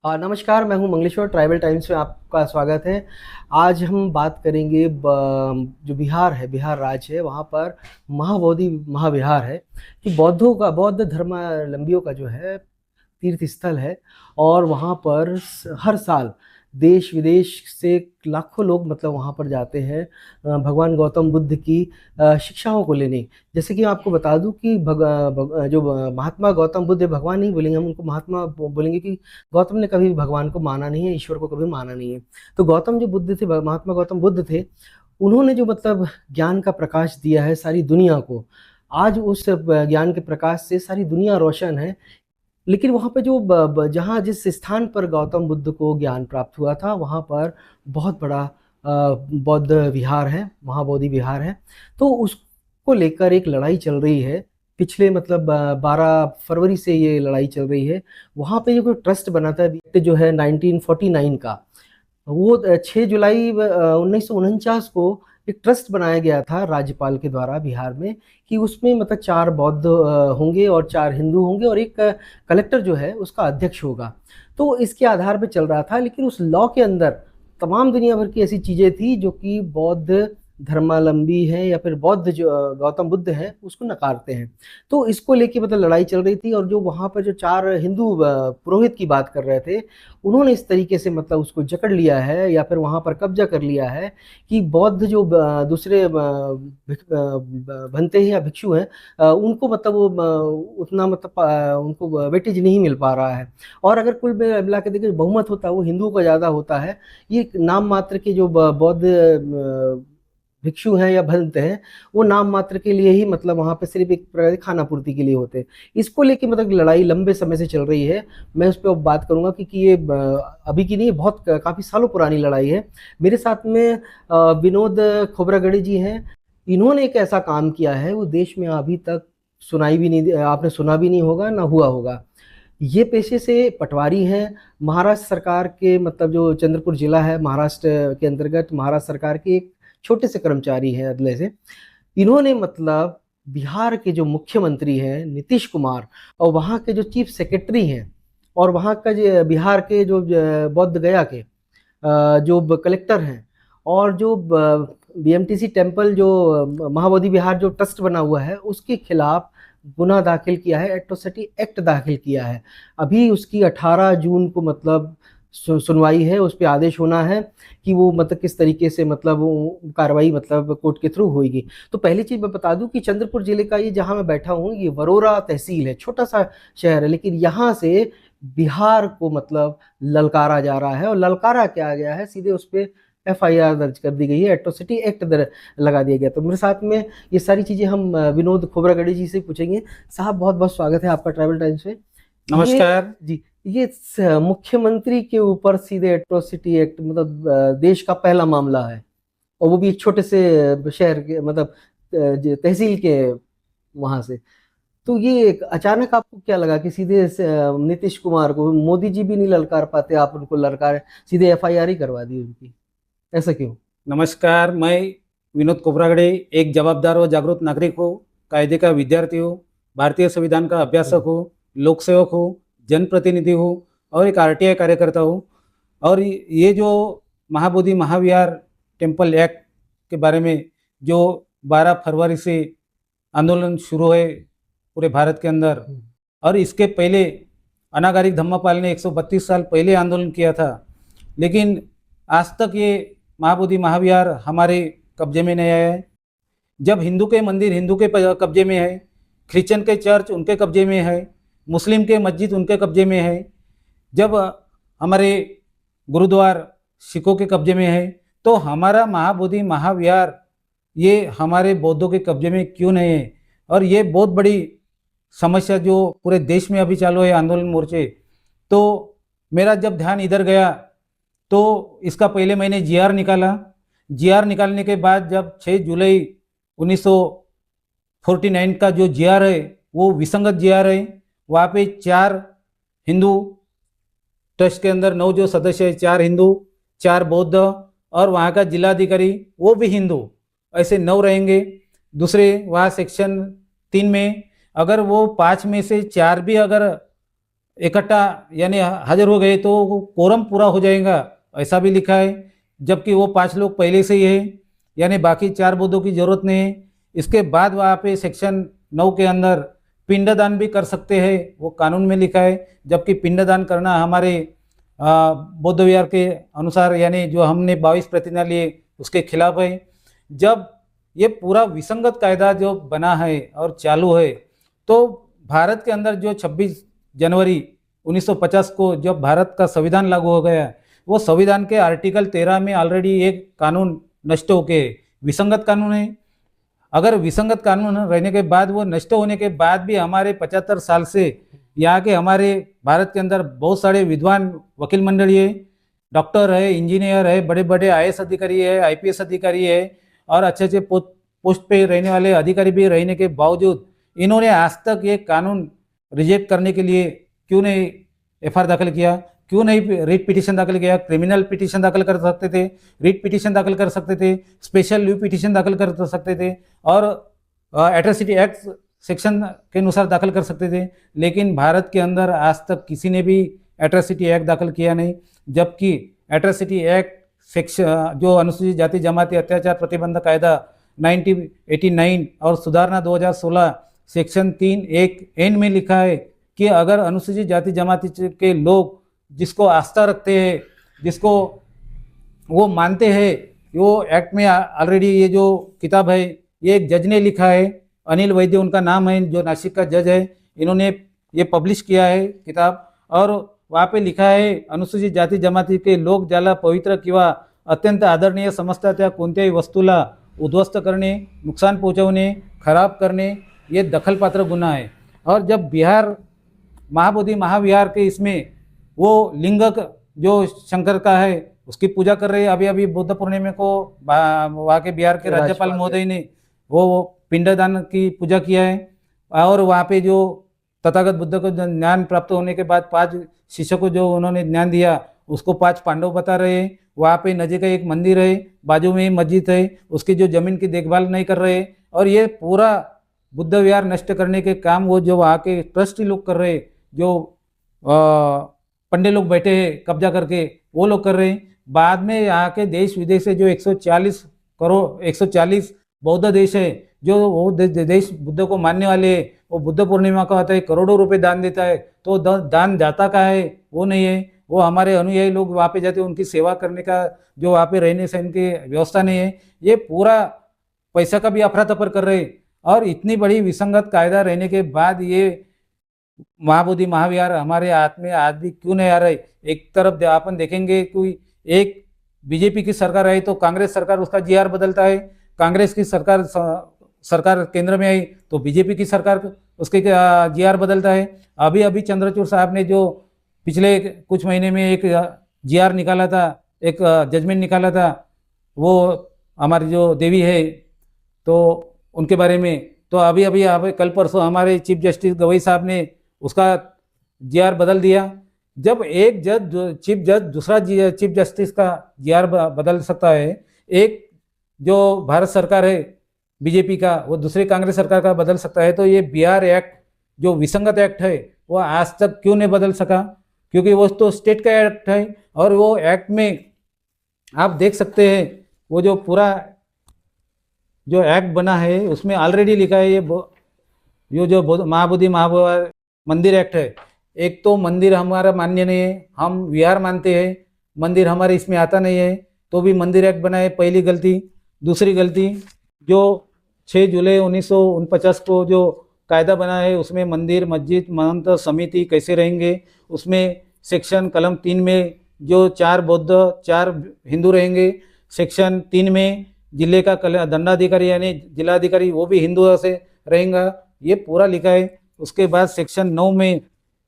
नमस्कार, मैं हूं मंगलेश्वर। ट्राइबल टाइम्स में आपका स्वागत है। आज हम बात करेंगे जो बिहार है, बिहार राज्य है, वहाँ पर महाबोधि महाविहार है कि बौद्ध धर्मावलंबियों का जो है तीर्थ स्थल है। और वहाँ पर हर साल देश विदेश से लाखों लोग मतलब वहाँ पर जाते हैं भगवान गौतम बुद्ध की शिक्षाओं को लेने। जैसे कि मैं आपको बता दूं कि जो महात्मा गौतम बुद्ध, भगवान नहीं बोलेंगे हम उनको, महात्मा बोलेंगे कि गौतम ने कभी भी भगवान को माना नहीं है, ईश्वर को कभी माना नहीं है। तो गौतम जो बुद्ध थे, महात्मा गौतम बुद्ध थे, उन्होंने जो मतलब ज्ञान का प्रकाश दिया है सारी दुनिया को। आज उस ज्ञान के प्रकाश से सारी दुनिया रोशन है। लेकिन वहाँ पे जो जहाँ जिस स्थान पर गौतम बुद्ध को ज्ञान प्राप्त हुआ था, वहाँ पर बहुत बड़ा बौद्ध विहार है, महाबोधि विहार है। तो उसको लेकर एक लड़ाई चल रही है। पिछले मतलब 12 फरवरी से ये लड़ाई चल रही है। वहाँ पे जो कोई ट्रस्ट बना था जो है 1949 का, वो 6 जुलाई 1949 को एक ट्रस्ट बनाया गया था राज्यपाल के द्वारा बिहार में, कि उसमें मतलब 4 बौद्ध होंगे और 4 हिंदू होंगे और एक कलेक्टर जो है उसका अध्यक्ष होगा। तो इसके आधार पे चल रहा था। लेकिन उस लॉ के अंदर तमाम दुनिया भर की ऐसी चीजें थी जो कि बौद्ध धर्मावलंबी हैं या फिर बौद्ध जो गौतम बुद्ध हैं उसको नकारते हैं। तो इसको लेके मतलब लड़ाई चल रही थी। और जो वहाँ पर जो 4 हिंदू पुरोहित की बात कर रहे थे, उन्होंने इस तरीके से मतलब उसको जकड़ लिया है या फिर वहाँ पर कब्जा कर लिया है कि बौद्ध जो दूसरे बनते हैं या भिक्षु हैं, उनको मतलब वो उतना मतलब उनको वेटेज नहीं मिल पा रहा है। और अगर कुल मिला के देखें, बहुमत होता है वो हिंदुओं का ज़्यादा होता है। ये नाम मात्र के जो बौद्ध भिक्षु हैं या भक्त हैं, वो नाम मात्र के लिए ही मतलब वहाँ पे सिर्फ एक प्रकार की खाना पूर्ति के लिए होते हैं। इसको लेके मतलब लड़ाई लंबे समय से चल रही है। मैं उस पर अब बात करूंगा कि ये अभी की नहीं, बहुत काफ़ी सालों पुरानी लड़ाई है। मेरे साथ में विनोद खोबरागड़े जी हैं। इन्होंने एक ऐसा काम किया है वो देश में अभी तक सुनाई भी नहीं, आपने सुना भी नहीं होगा ना हुआ होगा। ये पेशे से पटवारी हैं। महाराष्ट्र सरकार के मतलब जो चंद्रपुर जिला है महाराष्ट्र के अंतर्गत, महाराष्ट्र सरकार के एक छोटे से कर्मचारी हैं अदले से। इन्होंने मतलब बिहार के जो मुख्यमंत्री हैं नीतीश कुमार, और वहाँ के जो चीफ सेक्रेटरी हैं, और वहाँ का जो बिहार के जो बौद्ध गया के जो कलेक्टर हैं, और जो बीएमटीसी टेम्पल जो महाबोधि विहार जो ट्रस्ट बना हुआ है उसके खिलाफ गुना दाखिल किया है, एट्रोसिटी एक्ट दाखिल किया है। अभी उसकी 18 जून को मतलब सुनवाई है, उस पर आदेश होना है कि वो मतलब किस तरीके से मतलब कार्रवाई मतलब कोर्ट के थ्रू होगी। तो पहली चीज मैं बता दूं कि चंद्रपुर जिले का ये जहां मैं बैठा हूँ, ये वरोरा तहसील है, छोटा सा शहर है। लेकिन यहाँ से बिहार को मतलब ललकारा जा रहा है। और ललकारा क्या गया है, सीधे उस पर एफआईआर दर्ज कर दी गई है, एट्रोसिटी एक्ट लगा दिया गया। तो मेरे साथ में ये सारी चीजें हम विनोद खोबरागड़े जी से पूछेंगे। साहब, बहुत बहुत स्वागत है आपका ट्रैवल टाइम्स में। ये नमस्कार। जी, ये मुख्यमंत्री के ऊपर सीधे एट्रोसिटी एक्ट मतलब देश का पहला मामला है, और वो भी एक छोटे से शहर के मतलब तहसील के वहां से। तो ये अचानक आपको क्या लगा कि सीधे नीतीश कुमार को, मोदी जी भी नहीं ललकार पाते, आप उनको ललकार सीधे एफआईआर ही करवा दी उनकी, ऐसा क्यों? नमस्कार, मैं विनोद कोबरागड़े एक जवाबदार व जागरूक नागरिक हूँ, कायदे का विद्यार्थी हूँ, भारतीय संविधान का अभ्यासक हूँ, लोकसेवक हूँ, जनप्रतिनिधि हूँ और एक आरटीआई कार्यकर्ता हूँ। और ये जो महाबोधि महाविहार टेम्पल एक्ट के बारे में जो 12 फरवरी से आंदोलन शुरू है पूरे भारत के अंदर, और इसके पहले अनागारिक धम्मापाल ने 132 साल पहले आंदोलन किया था। लेकिन आज तक ये महाबोधि महाविहार हमारे कब्जे में नहीं आया है। जब हिंदू के मंदिर हिंदू के कब्जे में है, क्रिश्चियन के चर्च उनके कब्जे में है, मुस्लिम के मस्जिद उनके कब्जे में है, जब हमारे गुरुद्वार सिखों के कब्जे में है, तो हमारा महाबोधि महाविहार ये हमारे बौद्धों के कब्जे में क्यों नहीं है? और ये बहुत बड़ी समस्या जो पूरे देश में अभी चालू है, आंदोलन मोर्चे। तो मेरा जब ध्यान इधर गया तो इसका पहले मैंने जीआर निकाला। जीआर निकालने के बाद जब 6 जुलाई 1949 का जो जीआर है वो विसंगत जीआर है। वहाँ पे 4 हिंदू ट्रस्ट के अंदर 9 जो सदस्य है, 4 हिंदू 4 बौद्ध और वहाँ का जिलाधिकारी वो भी हिंदू, ऐसे 9 रहेंगे। दूसरे वहाँ सेक्शन 3 में अगर वो 5 में से 4 भी अगर इकट्ठा यानी हाजिर हो गए तो वो कोरम पूरा हो जाएगा, ऐसा भी लिखा है। जबकि वो 5 लोग पहले से ही है, यानी बाकी 4 बुद्धों की जरूरत नहीं है। इसके बाद वहाँ पे सेक्शन 9 के अंदर पिंडदान भी कर सकते हैं, वो कानून में लिखा है। जबकि पिंडदान करना हमारे बौद्ध विहार के अनुसार, यानी जो हमने 22 प्रतिज्ञा लिए उसके खिलाफ है। जब ये पूरा विसंगत कायदा जो बना है और चालू है, तो भारत के अंदर जो 26 जनवरी 1950 को जब भारत का संविधान लागू हो गया, वो संविधान के आर्टिकल 13 में ऑलरेडी एक कानून नष्ट होके विसंगत कानून है। अगर विसंगत कानून रहने के बाद, वो नष्ट होने के बाद भी हमारे 75 साल से यहाँ के हमारे भारत के अंदर बहुत सारे विद्वान वकील मंडली है, डॉक्टर है, इंजीनियर है, बड़े बड़े आईएएस अधिकारी है, आईपीएस अधिकारी है, और अच्छे अच्छे पोस्ट पे रहने वाले अधिकारी भी रहने के बावजूद इन्होंने आज तक ये कानून रिजेक्ट करने के लिए क्यों नहीं एफआईआर दाखिल किया, क्यों नहीं रिट पिटीशन दाखिल किया? क्रिमिनल पिटीशन दाखिल कर सकते थे, रिट पिटीशन दाखिल कर सकते थे, स्पेशल लीव पिटीशन दाखिल कर सकते थे, और एट्रोसिटी एक्ट सेक्शन के अनुसार दाखिल कर सकते थे। लेकिन भारत के अंदर आज तक किसी ने भी एट्रोसिटी एक्ट दाखिल किया नहीं। जबकि एट्रोसिटी एक्ट सेक्शन जो अनुसूचित जाति जमाती अत्याचार प्रतिबंध कायदा 1989 और सुधारना 2016 सेक्शन 3(1)(n) में लिखा है कि अगर अनुसूचित जाति जमाती के लोग जिसको आस्था रखते हैं, जिसको वो मानते हैं, वो एक्ट में ऑलरेडी ये जो किताब है ये एक जज ने लिखा है, अनिल वैद्य उनका नाम है, जो नासिक का जज है, इन्होंने ये पब्लिश किया है किताब। और वहाँ पे लिखा है अनुसूचित जाती जमाती के लोक ज्याला पवित्र किंवा अत्यंत आदरणीय समजतात त्या कोणत्याही वस्तूला उद्ध्वस्त करणे, नुकसान पहुंचवणे, खराब करणे ये दखलपात्र गुन्हा है। और जब बिहार महाबोधि महाविहार के इसमें वो लिंगक जो शंकर का है उसकी पूजा कर रहे हैं। अभी अभी बुद्ध पूर्णिमा को वहाँ के बिहार के राज्यपाल महोदय ने वो पिंडदान की पूजा किया है। और वहाँ पे जो तथागत बुद्ध को ज्ञान प्राप्त होने के बाद 5 शिष्यों को जो उन्होंने ज्ञान दिया उसको 5 पांडव बता रहे हैं। वहाँ पे नदी का एक मंदिर है, बाजू में ही मस्जिद है, उसकी जो जमीन की देखभाल नहीं कर रहे। और ये पूरा बुद्ध विहार नष्ट करने के काम वो जो वहाँ के ट्रस्टी लोग कर रहे, जो पंडित लोग बैठे हैं कब्जा करके, वो लोग कर रहे हैं। बाद में यहाँ के देश विदेश से जो 140 बौद्ध देश है, जो वो देश बुद्ध को मानने वाले, वो बुद्ध पूर्णिमा का होता है, करोड़ों रुपए दान देता है। तो दान जाता का है वो नहीं है, वो हमारे अनुयायी लोग वहाँ पे जाते हैं, उनकी सेवा करने का जो वहाँ पे रहने सहने की व्यवस्था नहीं है। ये पूरा पैसा का भी अफरा तफर कर रहे। और इतनी बड़ी विसंगत कायदा रहने के बाद ये महाबोधि महाविहार हमारे हाथ में आज भी क्यों नहीं आ रहा है? एक तरफ अपन देखेंगे कोई एक बीजेपी की सरकार आई तो कांग्रेस सरकार उसका जीआर बदलता है, कांग्रेस की सरकार केंद्र में आई तो बीजेपी की सरकार उसके जीआर बदलता है। अभी अभी चंद्रचूड़ साहब ने जो पिछले कुछ महीने में एक जीआर निकाला था, एक जजमेंट निकाला था, वो हमारी जो देवी है तो उनके बारे में, तो अभी अभी कल परसों हमारे चीफ जस्टिस गवई साहब ने उसका जीआर बदल दिया। जब एक चीफ जज दूसरा चीफ जस्टिस का जीआर बदल सकता है, एक जो भारत सरकार है बीजेपी का वो दूसरी कांग्रेस सरकार का बदल सकता है, तो ये बिहार एक्ट जो विसंगत एक्ट है वो आज तक क्यों नहीं बदल सका? क्योंकि वो तो स्टेट का एक्ट है। और वो एक्ट में आप देख सकते हैं वो जो पूरा जो एक्ट बना है उसमें ऑलरेडी लिखा है ये जो महाबोधि महाविहार मंदिर एक्ट है। एक तो मंदिर हमारा मान्य नहीं है, हम विहार मानते हैं, मंदिर हमारे इसमें आता नहीं है, तो भी मंदिर एक्ट बना है, पहली गलती। दूसरी गलती जो 6 जुलाई 1949 को जो कायदा बना है उसमें मंदिर मस्जिद महंत समिति कैसे रहेंगे, उसमें सेक्शन कलम 3 में जो 4 बौद्ध 4 हिंदू रहेंगे, सेक्शन 3 में जिले का दंडाधिकारी यानी जिलाधिकारी वो भी हिंदू से रहेगा, ये पूरा लिखा है। उसके बाद सेक्शन 9 में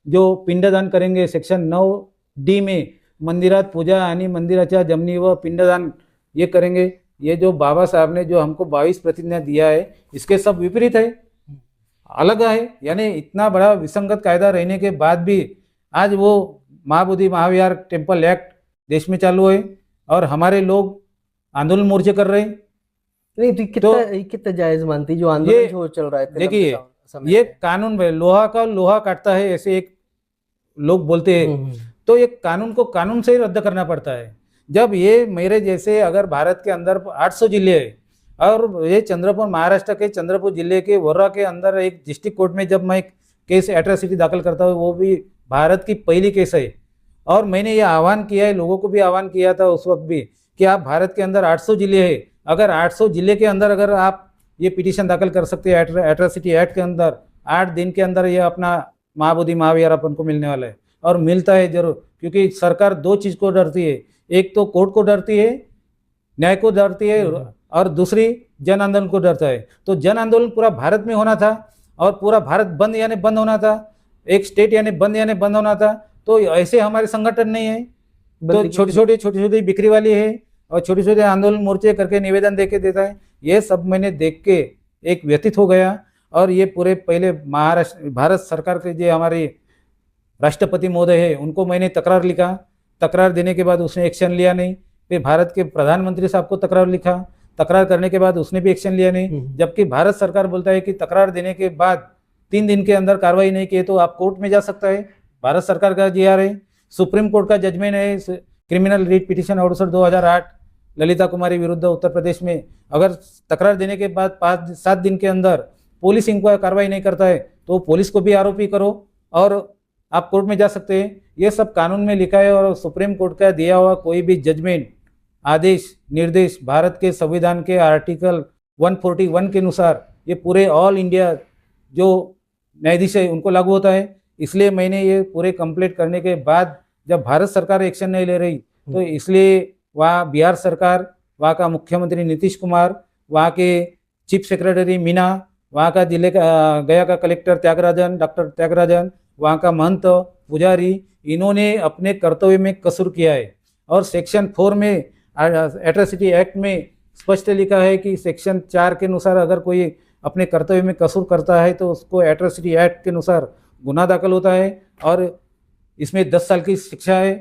जो पिंडदान करेंगे, सेक्शन 9D में मंदिरात पूजा आणि मंदिराच्या जमनी व पिंडदान ये करेंगे। ये जो बाबा साहब ने जो हमको 22 प्रतिज्ञा दिया है इसके सब विपरीत है, अलग है। यानी इतना बड़ा विसंगत कायदा रहने के बाद भी आज वो महाबोधि महाविहार टेम्पल एक्ट देश में चालू है और हमारे लोग आंदोलन मोर्चे कर रहे हैं। नहीं तो कितना जायज मानती जो आंदोलन जो चल रहा है? देखिए ये कानून लोहा का लोहा काटता है, ऐसे एक लोग बोलते हैं, हम्म, तो ये कानून को कानून से ही रद्द करना पड़ता है। जब ये मेरे जैसे अगर भारत के अंदर 800 जिले हैं और ये चंद्रपुर, महाराष्ट्र के चंद्रपुर जिले के वर्रा के अंदर एक डिस्ट्रिक्ट कोर्ट में जब मैं केस एट्रोसिटी दाखिल करता हूँ, वो भी भारत की पहली केस है। और मैंने ये आह्वान किया है, लोगों को भी आह्वान किया था उस वक्त भी, कि आप भारत के अंदर 800 जिले हैं, अगर 800 जिले के अंदर अगर आप ये पिटीशन दाखिल कर सकते हैं एट्रोसिटी एक्ट के अंदर, 8 दिन के अंदर ये अपना महाबोधि महाविहार अपन को मिलने वाला है। और मिलता है जरूर, क्योंकि सरकार दो चीज़ को डरती है, एक तो कोर्ट को डरती है, न्याय को डरती है, और दूसरी जन आंदोलन को डरता है। तो जन आंदोलन पूरा भारत में होना था और पूरा भारत बंद यानी बंद होना था, एक स्टेट यानी बंद होना था। तो ऐसे हमारे संगठन नहीं है, तो छोटी छोटी बिक्री वाली है और छोटे छोटे आंदोलन मोर्चे करके निवेदन दे के देता है। ये सब मैंने देख के एक व्यतीत हो गया। और ये पूरे पहले महाराष्ट्र भारत सरकार के जो हमारे राष्ट्रपति महोदय है उनको मैंने तकरार लिखा, तकरार देने के बाद उसने एक्शन लिया नहीं। फिर भारत के प्रधानमंत्री साहब को तकरार लिखा, तकरार करने के बाद उसने भी एक्शन लिया नहीं। जबकि भारत सरकार बोलता है कि तकरार देने के बाद 3 दिन के अंदर कार्रवाई नहीं की तो आप कोर्ट में जा सकता है। भारत सरकार का GR है, सुप्रीम कोर्ट का जजमेंट है, criminal writ petition order 2008 Lalita Kumari विरुद्ध उत्तर प्रदेश में। अगर तकरार देने के बाद 5-7 दिन के अंदर पुलिस इनको कार्रवाई नहीं करता है तो पुलिस को भी आरोपी करो और आप कोर्ट में जा सकते हैं। ये सब कानून में लिखा है। और सुप्रीम कोर्ट का दिया हुआ कोई भी जजमेंट, आदेश, निर्देश भारत के संविधान के आर्टिकल 141 के अनुसार ये पूरे ऑल इंडिया जो न्यायाधीश है उनको लागू होता है। इसलिए मैंने ये पूरे कंप्लीट करने के बाद जब भारत सरकार एक्शन नहीं ले रही तो इसलिए वहाँ बिहार सरकार, वहाँ का मुख्यमंत्री नीतीश कुमार, वहाँ के चीफ सेक्रेटरी मीना, वहाँ का जिले का गया का कलेक्टर त्यागराजन, डॉक्टर त्यागराजन, वहाँ का महंत पुजारी, इन्होंने अपने कर्तव्य में कसूर किया है। और सेक्शन 4 में एट्रोसिटी एक्ट में स्पष्ट लिखा है कि सेक्शन 4 के अनुसार अगर कोई अपने कर्तव्य में कसूर करता है तो उसको एट्रोसिटी एक्ट के अनुसार गुनाह दाखिल होता है और इसमें 10 साल की शिक्षा है।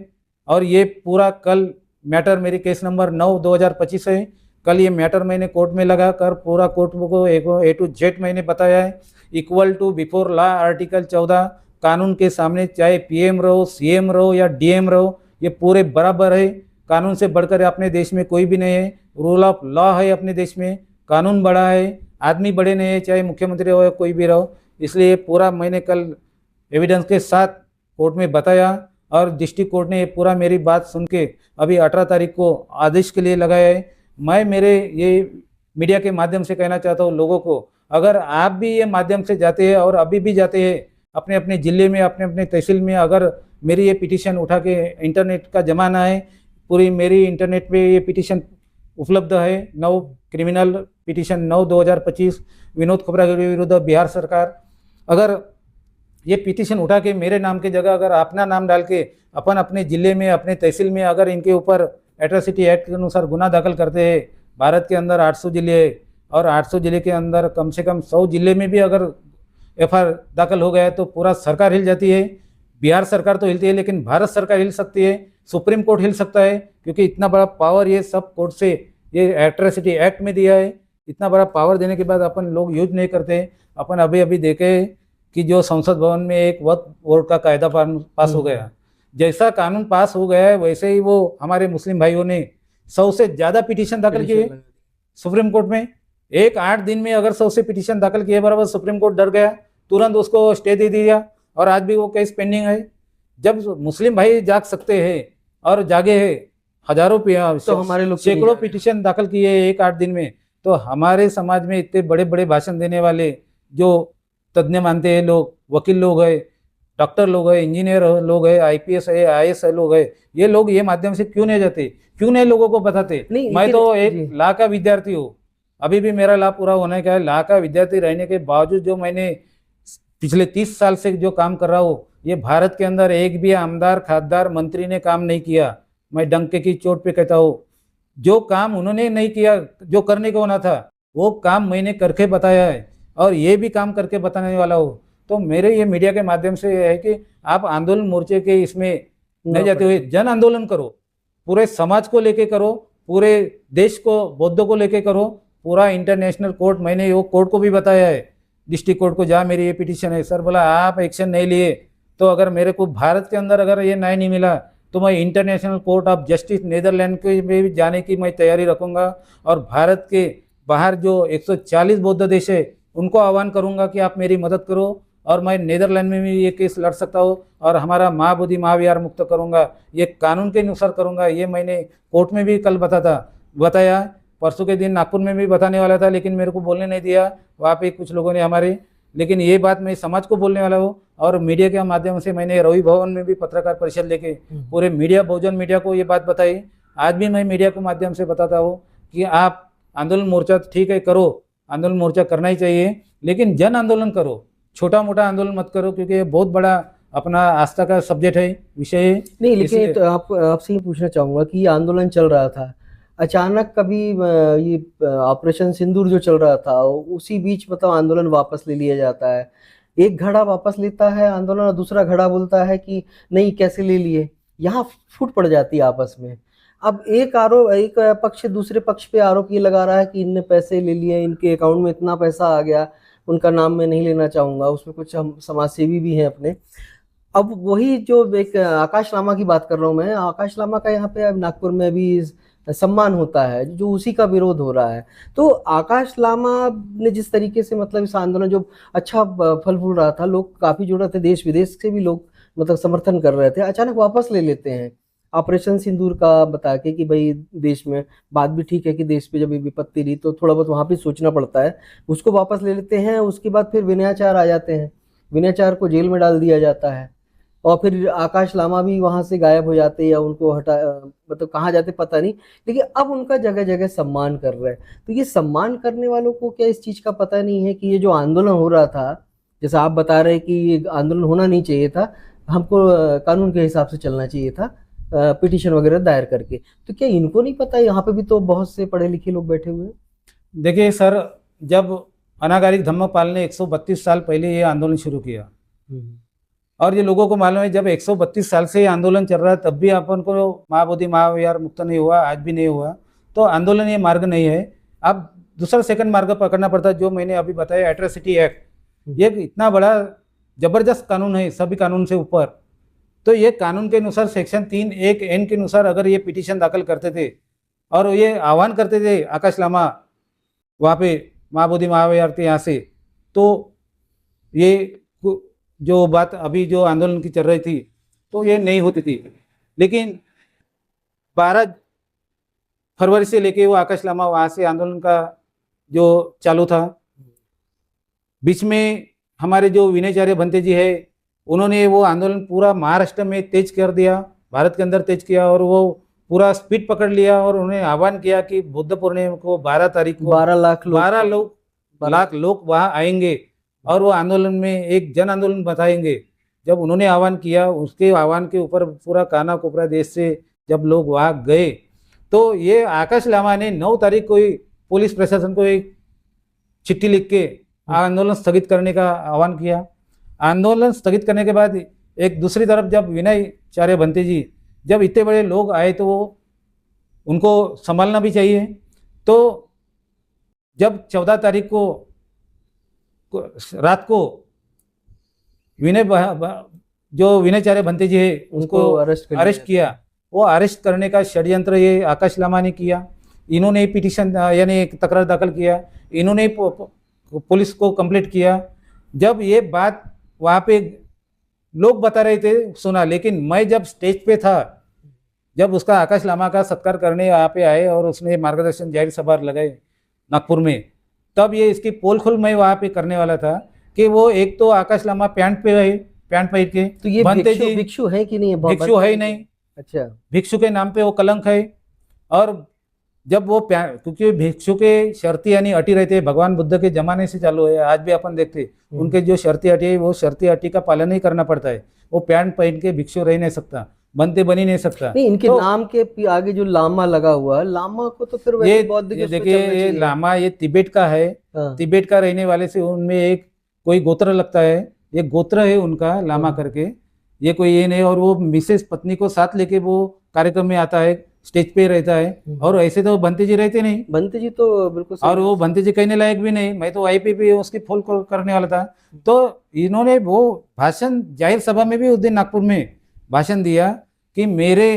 और ये पूरा कल मैटर मेरी केस नंबर 9/2025 है। कल ये मैटर मैंने कोर्ट में लगा कर पूरा कोर्ट को A to Z मैंने बताया है। Equal to before law article 14, कानून के सामने चाहे PM रहो, CM रहो या DM रहो, ये पूरे बराबर है। कानून से बढ़कर अपने देश में कोई भी नहीं है। रूल ऑफ लॉ है अपने देश में, कानून बड़ा है, आदमी बड़े नहीं है, चाहे मुख्यमंत्री हो या कोई भी रहो। इसलिए पूरा मैंने कल एविडेंस के साथ कोर्ट में बताया और डिस्ट्रिक्ट कोर्ट ने पूरा मेरी बात सुन के अभी 18 तारीख को आदेश के लिए लगाया है। मैं मेरे ये मीडिया के माध्यम से कहना चाहता हूँ लोगों को, अगर आप भी ये माध्यम से जाते हैं और अभी भी जाते हैं अपने अपने ज़िले में, अपने अपने तहसील में, अगर मेरी ये पिटीशन उठा के, इंटरनेट का ज़माना है, पूरी मेरी इंटरनेट पे ये पिटीशन उपलब्ध है। 9 क्रिमिनल पिटीशन 9/2025 विनोद खोबरागड़े विरुद्ध बिहार सरकार। अगर ये पिटीशन उठा के मेरे नाम की जगह अगर अपना नाम डाल के अपन अपने ज़िले में, अपने तहसील में अगर इनके ऊपर एट्रोसिटी एक्ट के अनुसार गुनाह दाखिल करते हैं, भारत के अंदर 800 जिले है और 800 जिले के अंदर कम से कम 100 जिले में भी अगर FIR दाखिल हो गया तो पूरा सरकार हिल जाती है। बिहार सरकार तो हिलती है लेकिन भारत सरकार हिल सकती है, सुप्रीम कोर्ट हिल सकता है, क्योंकि इतना बड़ा पावर ये सब कोर्ट से ये एट्रोसिटी एक्ट में दिया है। इतना बड़ा पावर देने के बाद अपन लोग यूज नहीं करते। अपन अभी अभी देखे कि जो संसद भवन में एक वक्फ बोर्ड का कायदा पास हो गया, जैसा कानून पास हो गया है वैसे ही वो हमारे मुस्लिम भाइयों ने 100 से ज़्यादा पिटीशन दाखिल किए सुप्रीम कोर्ट में। 8 दिन में अगर 100 से पिटीशन दाखिल किए बराबर, सुप्रीम कोर्ट डर गया, तुरंत उसको स्टे दे दिया और आज भी वो केस पेंडिंग है। जब मुस्लिम भाई जाग सकते हैं और जागे हैं, हजारों तो हमारे लोग सैकड़ों पिटीशन दाखिल किए 1-8 दिन में, तो हमारे समाज में इतने बड़े बड़े भाषण देने वाले जो तज्ञ मानते हैं लोग, वकील लोग है, डॉक्टर लोग है, इंजीनियर लोग है, IPS है, IAS लोग है, ये लोग ये माध्यम से क्यों नहीं जाते, क्यों नहीं लोगों को बताते? मैं तो एक लॉ का विद्यार्थी हूँ, अभी भी मेरा लॉ पूरा होने का है। लॉ का विद्यार्थी रहने के बावजूद जो मैंने पिछले 30 साल से जो काम कर रहा हूँ, ये भारत के अंदर एक भी आमदार, खासदार, मंत्री ने काम नहीं किया। मैं डंके की चोट पे कहता हूँ, जो काम उन्होंने नहीं किया, जो करने को होना था, वो काम मैंने करके बताया है और ये भी काम करके बताने वाला हूँ। तो मेरे ये मीडिया के माध्यम से है कि आप आंदोलन मोर्चे के इसमें नहीं जाते हुए जन आंदोलन करो, पूरे समाज को लेके करो, पूरे देश को, बौद्धों को लेके करो। पूरा इंटरनेशनल कोर्ट, मैंने वो कोर्ट को भी बताया है, डिस्ट्रिक्ट कोर्ट को, जहाँ मेरी ये पिटीशन है। सर बोला आप एक्शन नहीं लिए, तो अगर मेरे को भारत के अंदर अगर ये न्याय नहीं मिला तो मैं international court of justice Netherland के में भी जाने की मैं तैयारी रखूंगा। और भारत के बाहर जो 140 बौद्ध देश है उनको आह्वान करूंगा कि आप मेरी मदद करो, और मैं नीदरलैंड में भी ये केस लड़ सकता हूँ और हमारा महाबोधि महाविहार मुक्त करूंगा। ये कानून के अनुसार करूंगा। ये मैंने कोर्ट में भी कल बताया, परसों के दिन नागपुर में भी बताने वाला था, लेकिन मेरे को बोलने नहीं दिया वहाँ पे कुछ लोगों ने हमारे। लेकिन ये बात मैं समाज को बोलने वाला हूँ, और मीडिया के माध्यम से मैंने रवि भवन में भी पत्रकार परिषद लेके पूरे मीडिया, बहुजन मीडिया को ये बात बताई। आज भी मैं मीडिया के माध्यम से बताता हूँ कि आप आंदोलन मोर्चा ठीक है करो, आंदोलन मोर्चा करना ही चाहिए, लेकिन जन आंदोलन करो, छोटा मोटा आंदोलन मत करो, क्योंकि ये बहुत बड़ा अपना आस्था का सब्जेक्ट है, विषय है। नहीं, लेकिन तो आपसे ये पूछना चाहूंगा कि ये आंदोलन चल रहा था, अचानक कभी ये ऑपरेशन सिंदूर जो चल रहा था उसी बीच मतलब आंदोलन वापस ले लिया जाता है। एक घड़ा वापस लेता है आंदोलन और दूसरा घड़ा बोलता है कि नहीं कैसे ले लिए, यहाँ फूट पड़ जाती है आपस में। अब एक पक्ष दूसरे पक्ष पे आरोप ये लगा रहा है कि इनने पैसे ले लिए, इनके अकाउंट में इतना पैसा आ गया, उनका नाम मैं नहीं लेना चाहूंगा, उसमें कुछ हम समाजसेवी भी हैं अपने। अब वही जो एक आकाश लामा की बात कर रहा हूँ मैं, आकाश लामा का यहाँ पे अब नागपुर में भी सम्मान होता है जो उसी का विरोध हो रहा है। तो आकाश लामा ने जिस तरीके से मतलब इस आंदोलन जो अच्छा फल फूल रहा था, लोग काफी जुड़ रहे थे, देश विदेश से भी लोग मतलब समर्थन कर रहे थे, अचानक वापस ले लेते हैं ऑपरेशन सिंदूर का बता के कि भाई देश में बात भी ठीक है कि देश पे जब ये विपत्ति रही तो थोड़ा बहुत वहां पे सोचना पड़ता है, उसको वापस ले लेते हैं। उसके बाद फिर विनयाचार आ जाते हैं, विनयाचार को जेल में डाल दिया जाता है, और फिर आकाश लामा भी वहां से गायब हो जाते या उनको हटा मतलब कहाँ जाते पता नहीं। लेकिन अब उनका जगह जगह सम्मान कर रहे हैं। तो ये सम्मान करने वालों को क्या इस चीज का पता नहीं है कि ये जो आंदोलन हो रहा था, जैसा आप बता रहे कि ये आंदोलन होना नहीं चाहिए था, हमको कानून के हिसाब से चलना चाहिए था, पिटीशन वगैरह दायर करके, तो क्या इनको नहीं पता? यहाँ पे भी तो बहुत से पढ़े लिखे लोग बैठे हुए हैं। देखिए सर, जब अनागारिक धम्मपाल ने 132 साल पहले ये आंदोलन शुरू किया, और ये लोगों को मालूम है जब 132 साल से ये आंदोलन चल रहा है तब भी अपन को महाबोधि महाविहार मुक्त नहीं हुआ, आज भी नहीं हुआ, तो आंदोलन ये मार्ग नहीं है। अब दूसरा सेकंड मार्ग पकड़ना पड़ता है, जो मैंने अभी बताया एट्रोसिटी एक्ट। ये इतना बड़ा जबरदस्त कानून है, सभी कानून से ऊपर। तो ये कानून के अनुसार सेक्शन 3(1)(n) के अनुसार अगर ये पिटीशन दाखिल करते थे और ये आह्वान करते थे आकाश लामा वहाँ पे महाबोधि महाविहार के यहाँ से, तो ये जो बात अभी जो आंदोलन की चल रही थी तो ये नहीं होती थी। लेकिन 12 फरवरी से लेके वो आकाश लामा वहाँ से आंदोलन का जो चालू था, बीच में हमारे जो विनयचार्य भंते जी है उन्होंने वो आंदोलन पूरा महाराष्ट्र में तेज कर दिया, भारत के अंदर तेज किया, और वो पूरा स्पीड पकड़ लिया। और उन्होंने आह्वान किया कि बुद्ध पूर्णिमा को 12 तारीख को 12 लाख लोग वहाँ आएंगे और वो आंदोलन में एक जन आंदोलन बताएंगे। जब उन्होंने आह्वान किया, उसके आह्वान के ऊपर पूरा काना कोपरा देश से जब लोग वहाँ गए, तो ये आकाश लामा ने 9 तारीख को ही पुलिस प्रशासन को एक चिट्ठी लिख के आंदोलन स्थगित करने का आह्वान किया। आंदोलन स्थगित करने के बाद एक दूसरी तरफ जब विनयचार्य भंते जी, जब इतने बड़े लोग आए तो वो उनको संभालना भी चाहिए। तो जब 14 तारीख को रात को जो विनयचार्य भंते जी है उनको अरेस्ट किया, वो अरेस्ट करने का षड्यंत्र ये आकाश लामा ने किया। इन्होंने पिटीशन यानी एक तकरार दाखिल किया, इन्होंने पुलिस को कंप्लेंट किया। जब ये बात वहाँ पे लोग बता रहे थे सुना, लेकिन मैं जब स्टेज पे था, जब उसका आकाश लामा का सत्कार करने यहाँ पे आए और उसने मार्गदर्शन जाहिर सभा लगाए नागपुर में, तब ये इसकी पोल खोल मैं वहाँ पे करने वाला था कि वो एक तो आकाश लामा पैंट पे है, पैंट पहन के, तो ये भिक्षु है कि नहीं? भिक्षु है ही नहीं। अच्छा, भिक्षु के नाम पे वो कलंक है। और जब वो क्योंकि भिक्षु के शर्ती यानी अटी रहते हैं, भगवान बुद्ध के जमाने से चालू है, आज भी अपन देखते उनके जो शर्ती अटी है वो शर्ती अटी का पालन नहीं करना पड़ता है। वो पैंट पहन के भिक्षु रह नहीं सकता, बनते बनी नहीं सकता। नहीं, इनके तो, नाम के आगे जो लामा लगा हुआ है, लामा को तो फिर ये देखिए, ये लामा ये तिब्बत का है। तिब्बत का रहने वाले से उनमें एक कोई गोत्र लगता है, ये गोत्र है उनका लामा करके, ये कोई ये नहीं। और वो मिसेस पत्नी को साथ लेके वो कार्यक्रम में आता है, स्टेज पे रहता है, और ऐसे तो भंते जी रहते नहीं, बनते जी तो बिल्कुल सही और वो भंते जी कहने लायक भी नहीं। मैं तो वाईपी भी उसकी फॉल करने वाला था। तो इन्होंने वो भाषण जाहिर सभा में भी उस दिन नागपुर में भाषण दिया कि मेरे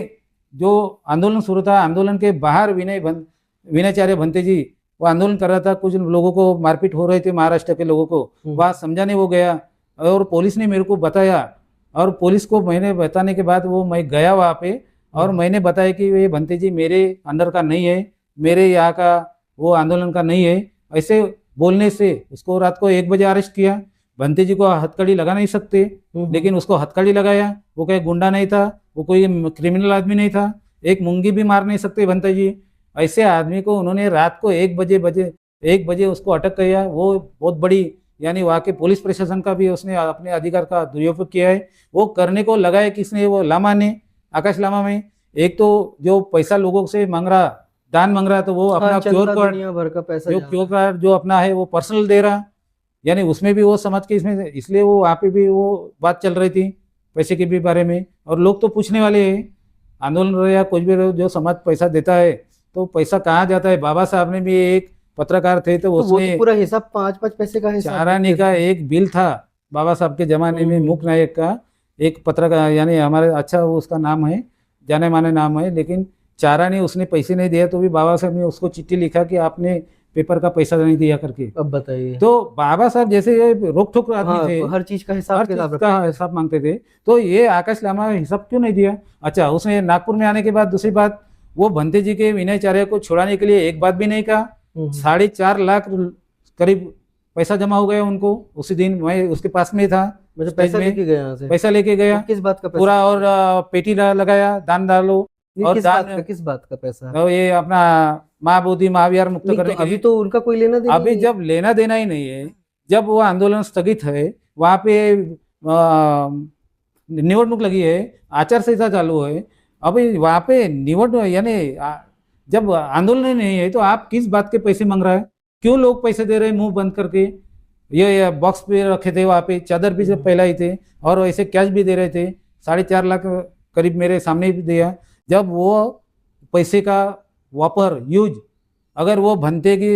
जो आंदोलन शुरू था, आंदोलन के बाहर विनयचार्य भंते जी वो आंदोलन कर रहा था, कुछ लोगों को मारपीट हो रही थी महाराष्ट्र के लोगों को, वहाँ समझाने वो गया और पुलिस ने मेरे को बताया, और पुलिस को मैंने बताने के बाद वो मैं गया वहाँ पे और मैंने बताया कि ये भंते जी मेरे अंडर का नहीं है, मेरे यहाँ का वो आंदोलन का नहीं है। ऐसे बोलने से उसको रात को 1 बजे अरेस्ट किया। भंते जी को हथकड़ी लगा नहीं सकते, लेकिन उसको हथकड़ी लगाया। वो कोई गुंडा नहीं था, वो कोई क्रिमिनल आदमी नहीं था, एक मुंगी भी मार नहीं सकते भंते जी। ऐसे आदमी को उन्होंने रात को 1 बजे उसको अटक किया। वो बहुत बड़ी, यानी वहाँ के पुलिस प्रशासन का भी उसने अपने अधिकार का दुरुपयोग किया है। वो करने को लगा है किसने, वो लामा ने, आकाश लामा में। एक तो जो पैसा लोगों से मांग रहा, दान मांग रहा, तो वो अपना क्यूआर कोड, दुनिया भर का पैसा जो जा रहा क्यूआर कोड जो अपना है वो पर्सनल दे रहा, यानी उसमें भी वो समझ के इसमें, इसलिए वो वहाँ पे भी वो बात चल रही थी पैसे के भी बारे में। और लोग तो पूछने वाले हैं, आंदोलन रहे या कुछ भी रहे, जो समाज पैसा देता है तो पैसा कहाँ जाता है। बाबा साहब ने भी एक पत्रकार थे, तो तो वो उसने तो पूरा हिसाब 5-5 पैसे का हिसाब चारानी का एक बिल था बाबा साहब के जमाने में, मूक नायक का एक पत्रकार, यानी हमारे अच्छा वो उसका नाम है, जाने माने नाम है, लेकिन चारानी उसने पैसे नहीं दिया तो भी बाबा साहब ने उसको चिट्ठी लिखा कि आपने पेपर का पैसा नहीं दिया करके। अब बताइए। तो बाबा साहब जैसे ये रोक टोक आदमी थे, हाँ, हर चीज का हिसाब हर किताब चीज का हिसाब मांगते थे, तो ये आकाश लामा हिसाब क्यों नहीं दिया। अच्छा, उसने नागपुर में आने के बाद दूसरी बात, वो भंते जी के विनयचार्य को छुड़ाने के लिए एक बात भी नहीं कहा। 4.5 लाख करीब पैसा जमा हो गया उनको उसी दिन। मैं उसके पास में था, मतलब स्टेज पैसा में लेके गया यहाँ से। पैसा लेके गया किस बात का पैसा? पूरा, और पेटी लगाया, दान डालो, नहीं, और किस बात का पैसा? और ये अपना माँ बोधी महाविहार मुक्त नहीं, करने तो के अभी लिए। तो उनका कोई लेना देना अभी नहीं जब लेना देना ही नहीं है, जब वो आंदोलन स्थगित है, वहाँ पे निवडणूक लगी है, आचार संहिता चालू है, अभी वहाँ पे निवडणूक, यानी जब आंदोलन ही नहीं है तो आप किस बात के पैसे मांग रहा है। क्यों लोग पैसे दे रहे हैं मुंह बंद करके। ये बॉक्स पे रखे थे वहाँ पे, चादर भी जब फैलाई थे, और ऐसे कैश भी दे रहे थे, 4.5 लाख करीब मेरे सामने भी दिया। जब वो पैसे का वापर यूज, अगर वो भंते की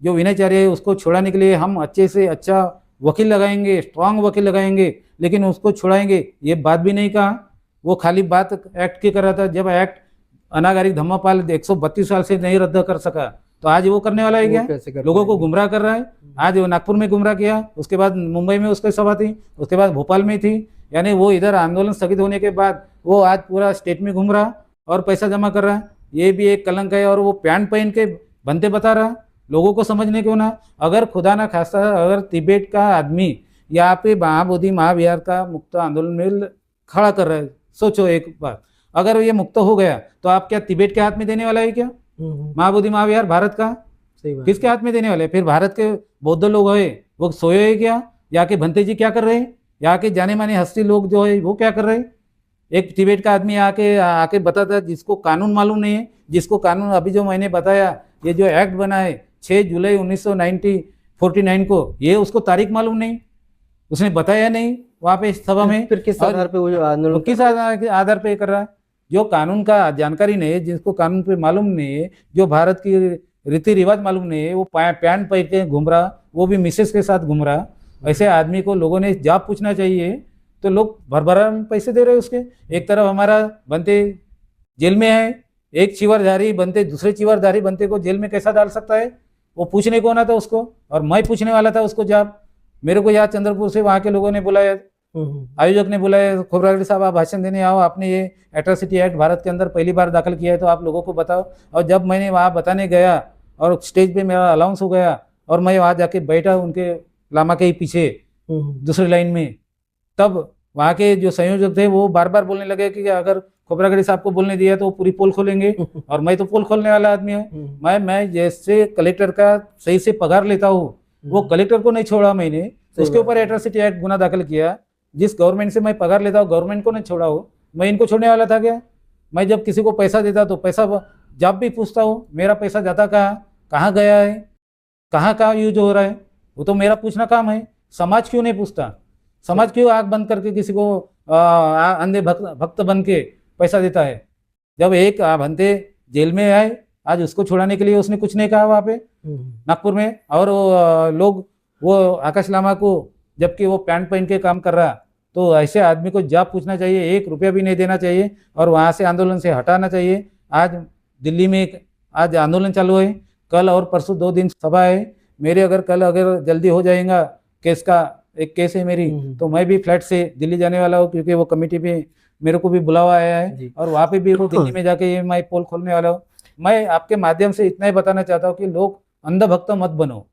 जो विनयचार्य है उसको छुड़ाने के लिए हम अच्छे से अच्छा वकील लगाएंगे, स्ट्रांग वकील लगाएंगे, लेकिन उसको छुड़ाएंगे ये बात भी नहीं कहा। वो खाली बात एक्ट की कर रहा था। जब एक्ट अनागारिक धम्मापाल 132 साल से नहीं रद्द कर सका, तो आज वो करने वाला है क्या? लोगों को गुमराह कर रहा है। आज वो नागपुर में गुमराह किया, उसके बाद मुंबई में उसकी सभा थी, उसके बाद भोपाल में थी, यानी वो इधर आंदोलन स्थगित होने के बाद वो आज पूरा स्टेट में घूम रहा और पैसा जमा कर रहा है। ये भी एक कलंक है। और वो पैंट पहन के बनते बता रहा, लोगों को समझने क्यों ना। अगर खुदा ना खास्ता अगर तिब्बत का आदमी यहाँ पे महाबोधि महाविहार का मुक्त आंदोलन में खड़ा कर रहा है, सोचो एक बात, अगर ये मुक्त हो गया तो आप क्या तिब्बत के हाथ में देने वाला है क्या? महाबोधि महाविहार भारत का सही बात। किसके हाथ में देने वाले? फिर भारत के बौद्ध लोग है वो सोए है क्या? यहाँ के भंते जी क्या कर रहे हैं? यहाँ के जाने माने हस्ती लोग जो है वो क्या कर रहे हैं? एक तिब्बत का आदमी आके बताता, जिसको कानून मालूम नहीं है, जिसको कानून अभी जो मैंने बताया, ये जो एक्ट बना है 6 जुलाई 1949 को, ये उसको तारीख मालूम नहीं, उसने बताया नहीं वहाँ पे सभा में। फिर किस आधार पे वो जो आंदोलन किस आधार पे कर रहा है? जो कानून का जानकारी नहीं है, जिसको कानून पे मालूम नहीं है, जो भारत की रीति रिवाज मालूम नहीं है, वो पैंट पहन के घूम रहा, वो भी मिसेस के साथ घूम रहा। ऐसे आदमी को लोगों ने जॉब पूछना चाहिए, तो लोग भरभरा पैसे दे रहे हैं उसके। एक तरफ हमारा बनते जेल में है, एक चिवरधारी बनते दूसरे चिवरधारी बनते को जेल में कैसा डाल सकता है? वो पूछने को ना था उसको, और मैं पूछने वाला था उसको जॉब। मेरे को यहाँ चंद्रपुर से वहाँ के लोगों ने बुलाया, आयोजक ने बुलाया, खोबरागड़े साहब आप भाषण देने आओ, आपने ये एट्रोसिटी एक्ट भारत के अंदर पहली बार दाखिल किया है, तो आप लोगों को बताओ। और जब मैंने वहाँ बताने गया और स्टेज पे मेरा अलाउंस हो गया और मैं वहाँ जाके बैठा उनके लामा के ही पीछे दूसरी लाइन में, तब वहाँ के जो संयोजक थे वो बार बार बोलने लगे कि अगर खोबरागड़े साहब को बोलने दिया तो वो पूरी पोल खोलेंगे। और मैं तो पोल खोलने वाला आदमी हूँ। मैं जैसे कलेक्टर का सही से पगार लेता हूँ, वो कलेक्टर को नहीं छोड़ा मैंने, उसके ऊपर एट्रोसिटी एक्ट गुना दाखिल किया। जिस गवर्नमेंट से मैं पगार लेता हूँ गवर्नमेंट को नहीं छोड़ा हो, मैं इनको छोड़ने वाला था क्या? मैं जब किसी को पैसा देता तो पैसा जब भी पूछता हूँ मेरा पैसा जाता कहाँ गया है, कहाँ यूज हो रहा है, वो तो मेरा पूछना काम है। समाज क्यों नहीं पूछता? समाज क्यों आंख बंद करके किसी को अंधे भक्त बन के पैसा देता है? जब एक भंते जेल में आए, आज उसको छुड़ाने के लिए उसने कुछ नहीं कहा वहाँ पे नागपुर में। और लोग वो आकाश लामा को, जबकि वो पैंट पहन के काम कर रहा, तो ऐसे आदमी को जवाब पूछना चाहिए, 1 रुपया भी नहीं देना चाहिए और वहाँ से आंदोलन से हटाना चाहिए। आज दिल्ली में आज आंदोलन चालू है, कल और परसों 2 दिन सभा है मेरे। अगर जल्दी हो जाएगा केस का, एक केस है मेरी, तो मैं भी फ्लाइट से दिल्ली जाने वाला हूँ, क्योंकि वो कमेटी पे मेरे को भी बुलावा आया है और वहाँ पे भी दिल्ली में जाके ये मैं पोल खोलने वाला हूँ। मैं आपके माध्यम से इतना ही बताना चाहता हूँ कि लोग अंधभक्त मत बनो,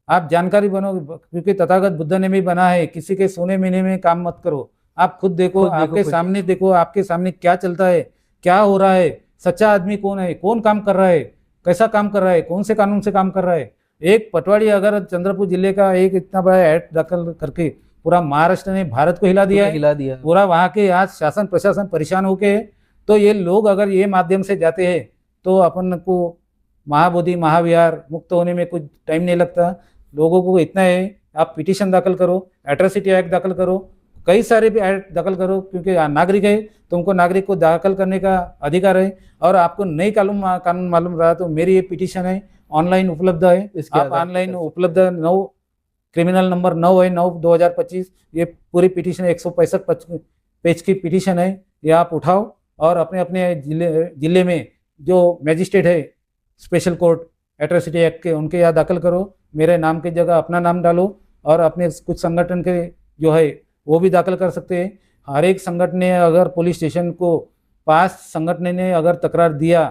आप जानकारी बनो, क्योंकि तथागत बुद्ध ने भी बना है, किसी के सोने मीने में काम मत करो, आप खुद देखो, आपके सामने देखो, आपके सामने क्या चलता है, क्या हो रहा है, सच्चा आदमी कौन है, कौन काम कर रहा है, कैसा काम कर रहा है, कौन से कानून से काम कर रहा है। एक पटवारी अगर चंद्रपुर जिले का एक इतना बड़ा एक्ट दाखिल करके पूरा महाराष्ट्र ने भारत को हिला दिया है, पूरा वहाँ के आज शासन प्रशासन परेशान होके, तो ये लोग अगर ये माध्यम से जाते हैं तो अपन को महाबोधि महाविहार मुक्त होने में कुछ टाइम नहीं लगता। लोगों को इतना है, आप पिटीशन दाखिल करो, एट्रोसिटी एक्ट दाखिल करो, कई सारे भी एक्ट दाखिल करो, क्योंकि नागरिक है, तुमको नागरिक को दाखिल करने का अधिकार है। और आपको नई कानून मालूम रहा तो मेरी ये पिटीशन है, ऑनलाइन उपलब्ध है, आप ऑनलाइन उपलब्ध 9 क्रिमिनल नंबर 9 है 9/2025, ये पूरी पिटीशन 165 पेज की पिटीशन है, ये आप उठाओ और अपने अपने जिले में जो मैजिस्ट्रेट है स्पेशल कोर्ट एट्रोसिटी एक्ट के, उनके यहाँ दाखिल करो, मेरे नाम की जगह अपना नाम डालो और अपने कुछ संगठन के जो है वो भी दाखिल कर सकते हैं। हर एक संगठन ने अगर पुलिस स्टेशन को पास संगठन ने अगर तकरार दिया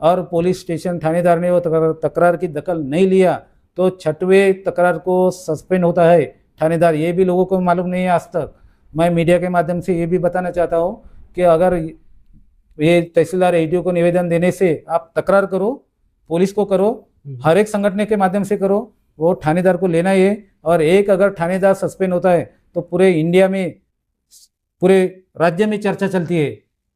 और पुलिस स्टेशन थानेदार ने वो तकरार की दखल नहीं लिया तो 6वें तकरार को सस्पेंड होता है थानेदार। ये भी लोगों को मालूम नहीं है आज तक। मैं मीडिया के माध्यम से ये भी बताना चाहता हूँ कि अगर ये तहसीलदार एडीओ को निवेदन देने से आप तकरार करो, पुलिस को करो, हर एक संगठन के माध्यम से करो, वो थानेदार को लेना ही है। और एक अगर थानेदार सस्पेंड होता है तो पूरे इंडिया में, पूरे राज्य में चर्चा चलती है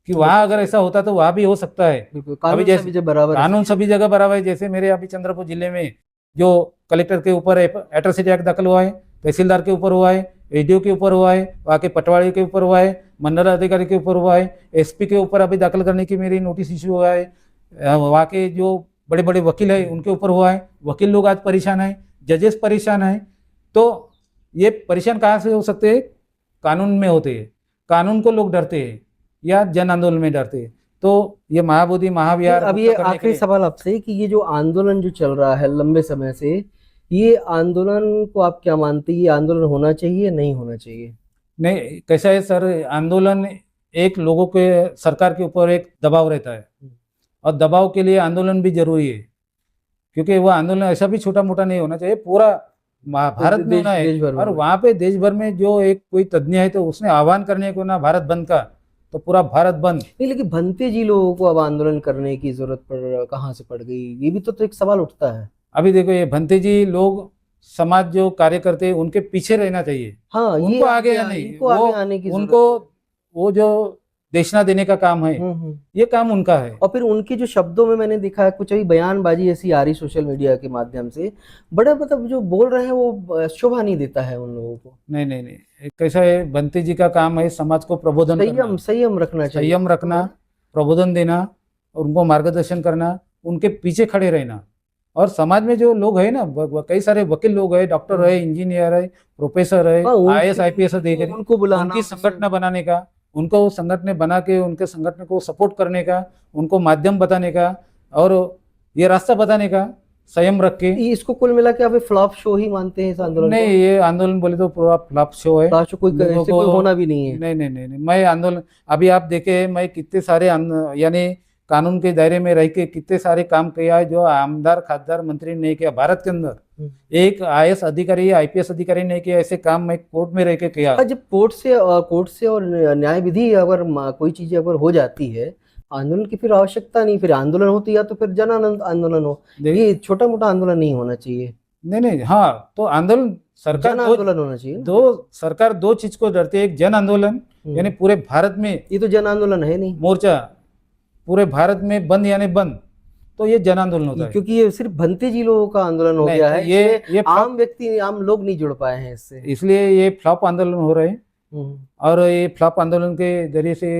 कि वहाँ अगर ऐसा होता तो वहाँ भी हो सकता है। कानून सभी जगह बराबर, कानून सभी जगह बराबर है। जैसे मेरे अभी चंद्रपुर जिले में जो कलेक्टर के ऊपर एट्रोसिटी एक्ट दाखिल हुआ है, तहसीलदार के ऊपर हुआ है, एडीओ के ऊपर हुआ है, वहाँ के पटवारी के ऊपर हुआ है, मंडल अधिकारी के ऊपर हुआ है, एसपी के ऊपर अभी दाखिल करने की मेरी नोटिस इशू हुआ है, वहाँ के जो बड़े बड़े वकील है उनके ऊपर हुआ है। वकील लोग आज परेशान है, जजेस परेशान है। तो ये परेशान कहाँ से हो सकते हैं? कानून में होते हैं, कानून को लोग डरते हैं या जन आंदोलन में डरते हैं। तो ये महाबोधि महाविहार, अब ये आखिरी सवाल आपसे कि ये जो आंदोलन जो चल रहा है लंबे समय से, ये आंदोलन को आप क्या मानते हैं, ये आंदोलन होना चाहिए नहीं होना चाहिए? नहीं, कैसा है सर, आंदोलन एक लोगों के सरकार के ऊपर एक दबाव रहता है और दबाव के लिए आंदोलन भी जरूरी है, क्योंकि वो आंदोलन ऐसा भी छोटा मोटा नहीं होना चाहिए, पूरा भारत में होना है। और वहाँ पे देश भर में जो एक कोई तज्ञ है तो उसने आह्वान करने को ना भारत बंद का, तो पूरा भारत बंद नहीं। लेकिन भंते जी लोगों को अब आंदोलन करने की जरूरत कहाँ से पड़ गई, ये भी तो एक सवाल उठता है। अभी देखो ये भंते जी लोग, समाज जो कार्य करते हैं उनके पीछे रहना चाहिए। हाँ, उनको आगे नहीं, वो आने की उनको वो जो देशना देने का काम है, ये काम उनका है। और फिर उनके जो शब्दों में मैंने देखा है कुछ अभी बयानबाजी ऐसी आ रही सोशल मीडिया के माध्यम से, बड़ा मतलब जो बोल रहे हैं वो शोभा नहीं देता है उन लोगों को। नहीं नहीं नहीं, कैसा है, भंते जी का काम है समाज को प्रबोधन करना, संयम रखना चाहिए, संयम रखना, प्रबोधन देना और उनको मार्गदर्शन करना, उनके पीछे खड़े रहना। और समाज में जो लोग है ना, कई सारे वकील लोग है, डॉक्टर है, इंजीनियर है, प्रोफेसर है, IAS IPS अधिकारी, उनको बुलाना, उनकी संगठन बनाने का, उनको संगठन बना के उनके संगठन को सपोर्ट करने का, उनको माध्यम बताने का और ये रास्ता बताने का, संयम रख के। इसको कुल मिला के आप फ्लॉप शो ही मानते हैं इस आंदोलन? नहीं, ये आंदोलन बोले तो पूरा फ्लॉप शो है, कोई होना भी नहीं है। नहीं नहीं नहीं, मैं आंदोलन, अभी आप देखे मैं कितने सारे यानी कानून के दायरे में रह के कितने सारे काम किया है जो आमदार खासदार मंत्री ने किया भारत के अंदर। एक IAS अधिकारी IPS अधिकारी ने किया ऐसे काम मैं कोर्ट में रह के किया। जब कोर्ट से और न्याय विधि अगर कोई चीज अगर हो जाती है, आंदोलन की फिर आवश्यकता नहीं, फिर आंदोलन होती है तो फिर जन आंदोलन हो, ये छोटा मोटा आंदोलन नहीं होना चाहिए। नहीं, हाँ, तो आंदोलन सरकार आंदोलन होना चाहिए। सरकार दो चीज को डरती है, एक जन आंदोलन यानी पूरे भारत में, ये तो जन आंदोलन है नहीं, मोर्चा पूरे भारत में बंद यानी बंद, तो ये जन आंदोलन होता है। क्योंकि ये सिर्फ भंते जी लोगों का आंदोलन हो गया है, ये आम व्यक्ति आम लोग नहीं जुड़ पाए हैं इससे, इसलिए ये फ्लॉप आंदोलन हो रहे हैं। और ये फ्लॉप आंदोलन के जरिए से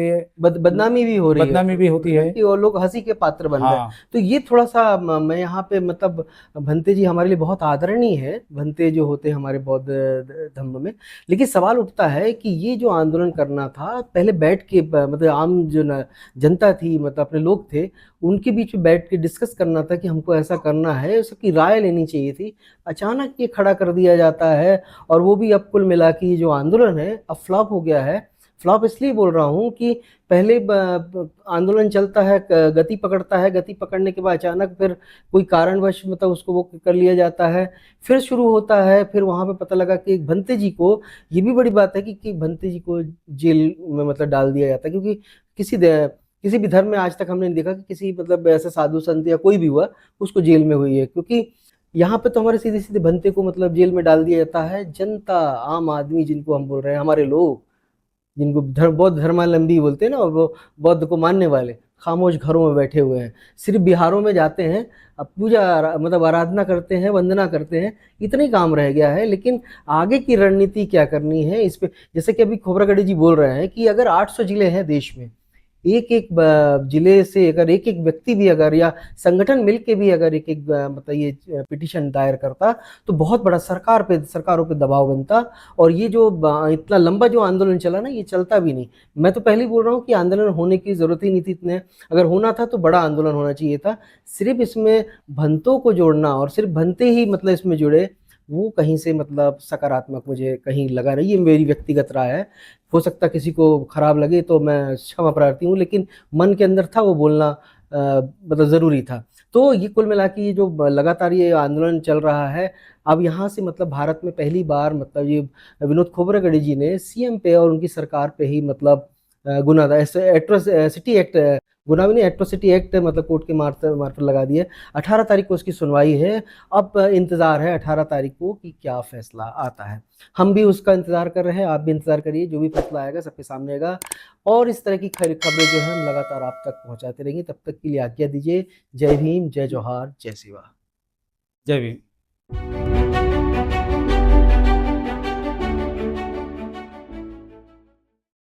बदनामी भी हो रही है बदनामी भी होती है। कि और लोग हंसी के पात्र बन रहे हैं। हाँ तो ये थोड़ा सा मैं यहाँ पे मतलब भंते जी हमारे लिए बहुत आदरणीय है, भंते जो होते हैं हमारे बौद्ध धर्म में। लेकिन सवाल उठता है कि ये जो आंदोलन करना था पहले बैठ के मतलब आम जो जनता थी, मतलब अपने लोग थे, उनके बीच में बैठ के डिस्कस करना था कि हमको ऐसा करना है, सबकी राय लेनी चाहिए थी। अचानक ये खड़ा कर दिया जाता है, और वो भी अब कुल मिला के ये जो आंदोलन है अब फ्लॉप हो गया है। फ्लॉप इसलिए बोल रहा हूँ कि पहले आंदोलन चलता है, गति पकड़ता है, गति पकड़ने के बाद अचानक फिर कोई कारणवश मतलब उसको वो कर लिया जाता है, फिर शुरू होता है। फिर वहां पे पता लगा कि एक भंते जी को, ये भी बड़ी बात है कि भंते जी को जेल में मतलब डाल दिया जाता है, क्योंकि किसी भी धर्म में आज तक हमने नहीं देखा कि किसी मतलब ऐसा साधु संत या कोई भी हुआ उसको जेल में हुई है। क्योंकि यहाँ पे तो हमारे सीधे सीधे भंते को मतलब जेल में डाल दिया जाता है। जनता, आम आदमी जिनको हम बोल रहे हैं, हमारे लोग जिनको बौद्ध धर्मावलंबी बोलते हैं ना, और वो बौद्ध को मानने वाले खामोश घरों में बैठे हुए हैं, सिर्फ बिहारों में जाते हैं, अब मतलब आराधना करते हैं, वंदना करते हैं, इतना ही काम रह गया है। लेकिन आगे की रणनीति क्या करनी है इस पे, जैसे कि अभी खोबरागढ़ी जी बोल रहे हैं कि अगर 800 जिले हैं देश में, एक एक जिले से अगर एक एक व्यक्ति भी अगर या संगठन मिलके भी अगर एक एक मतलब ये पिटीशन दायर करता तो बहुत बड़ा सरकारों पे दबाव बनता, और ये जो इतना लंबा जो आंदोलन चला ना, ये चलता भी नहीं। मैं तो पहले ही बोल रहा हूँ कि आंदोलन होने की जरूरत ही नहीं थी इतने, अगर होना था तो बड़ा आंदोलन होना चाहिए था। सिर्फ इसमें भंतों को जोड़ना और सिर्फ भंते ही मतलब इसमें जुड़े, वो कहीं से मतलब सकारात्मक मुझे कहीं लगा नहीं। ये मेरी व्यक्तिगत राय है, हो सकता किसी को खराब लगे तो मैं क्षमा प्रार्थी हूँ, लेकिन मन के अंदर था वो बोलना मतलब जरूरी था। तो ये कुल मिला के ये जो लगातार ये आंदोलन चल रहा है, अब यहाँ से मतलब भारत में पहली बार मतलब ये विनोद खोबरागढ़े जी ने सीएम पे और उनकी सरकार पे ही मतलब गुना था, एट्रोसिटी एक्ट, गुना भी नहीं, एट्रोसिटी एक्ट मतलब कोर्ट के मार्फत लगा दिए। 18 तारीख को उसकी सुनवाई है। अब इंतजार है 18 तारीख को कि क्या फैसला आता है। हम भी उसका इंतजार कर रहे हैं, आप भी इंतजार करिए, जो भी फैसला आएगा सबके सामने आएगा। और इस तरह की खबरें जो है हम लगातार आप तक पहुंचाते रहेंगे। तब तक के लिए आज्ञा दीजिए। जय भीम, जय जोहार, जय शिवा। जय भीम।